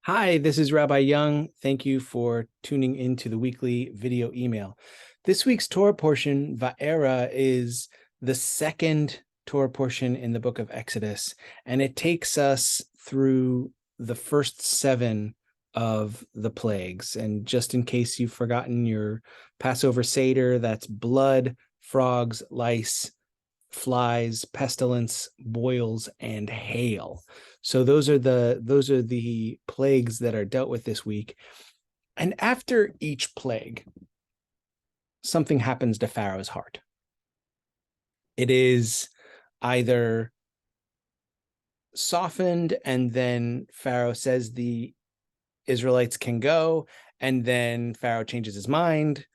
Hi, this is Rabbi Young. Thank you for tuning into the weekly video email. This week's Torah portion, Va'era, is the second Torah portion in the book of Exodus, and it takes us through the first 7 of the plagues. And just in case you've forgotten your Passover Seder, that's blood, frogs, lice, flies, pestilence, boils, and hail. So those are the plagues that are dealt with this week. And after each plague, something happens to Pharaoh's heart. It is either softened, and then Pharaoh says the Israelites can go, and then Pharaoh changes his mind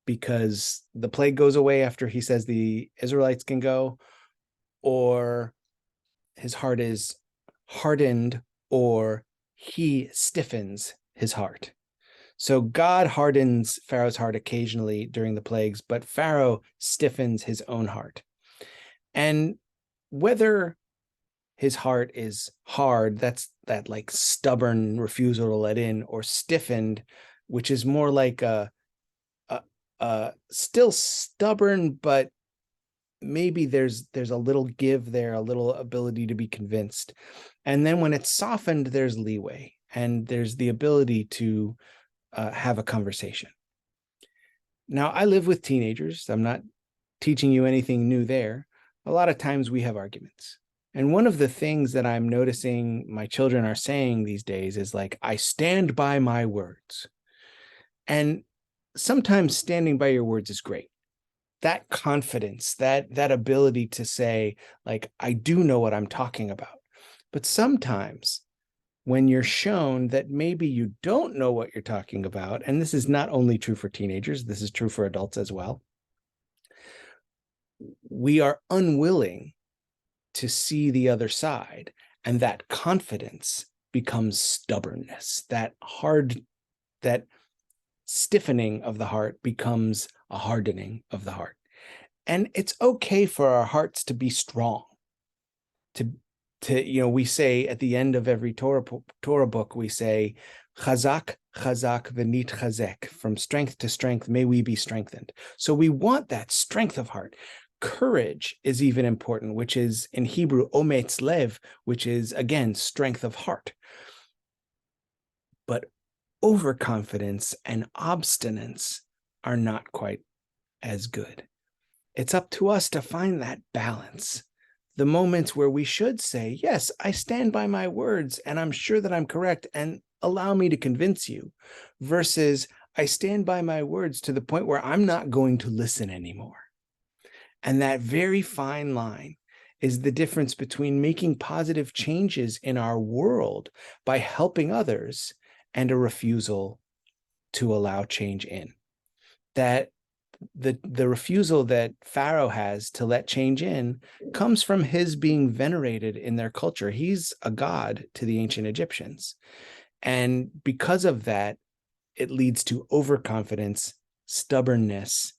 because the plague goes away after he says the Israelites can go, or his heart is hardened, or he stiffens his heart. So God hardens Pharaoh's heart occasionally during the plagues, but Pharaoh stiffens his own heart. And whether his heart is hard, that's that like stubborn refusal to let in, or stiffened, which is more like a still stubborn, but maybe there's a little give there, a little ability to be convinced. And then when it's softened, there's leeway and there's the ability to have a conversation. Now, I live with teenagers. I'm not teaching you anything new there. A lot of times we have arguments. And one of the things that I'm noticing my children are saying these days is like, I stand by my words. And sometimes standing by your words is great. That confidence, that ability to say, like, I do know what I'm talking about. But sometimes when you're shown that maybe you don't know what you're talking about, and this is not only true for teenagers, this is true for adults as well, we are unwilling to see the other side, and that confidence becomes stubbornness. That stiffening of the heart becomes a hardening of the heart. And it's okay for our hearts to be strong. We say at the end of every Torah book, we say, Chazak, chazak, v'nit chazek. From strength to strength, may we be strengthened. So we want that strength of heart. Courage is even important, which is in Hebrew, ometz lev, which is, again, strength of heart. But overconfidence and obstinance are not quite as good. It's up to us to find that balance. The moments where we should say, yes, I stand by my words and I'm sure that I'm correct and allow me to convince you, versus I stand by my words to the point where I'm not going to listen anymore. And that very fine line is the difference between making positive changes in our world by helping others and a refusal to allow change in. That the refusal that Pharaoh has to let change in comes from his being venerated in their culture. He's a god to the ancient Egyptians. And because of that, it leads to overconfidence, stubbornness,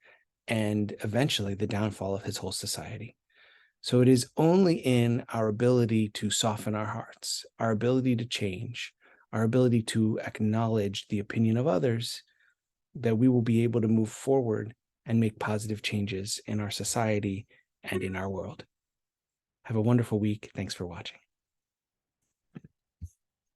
and eventually the downfall of his whole society. So it is only in our ability to soften our hearts, our ability to change, our ability to acknowledge the opinion of others, that we will be able to move forward and make positive changes in our society and in our world. Have a wonderful week. Thanks for watching.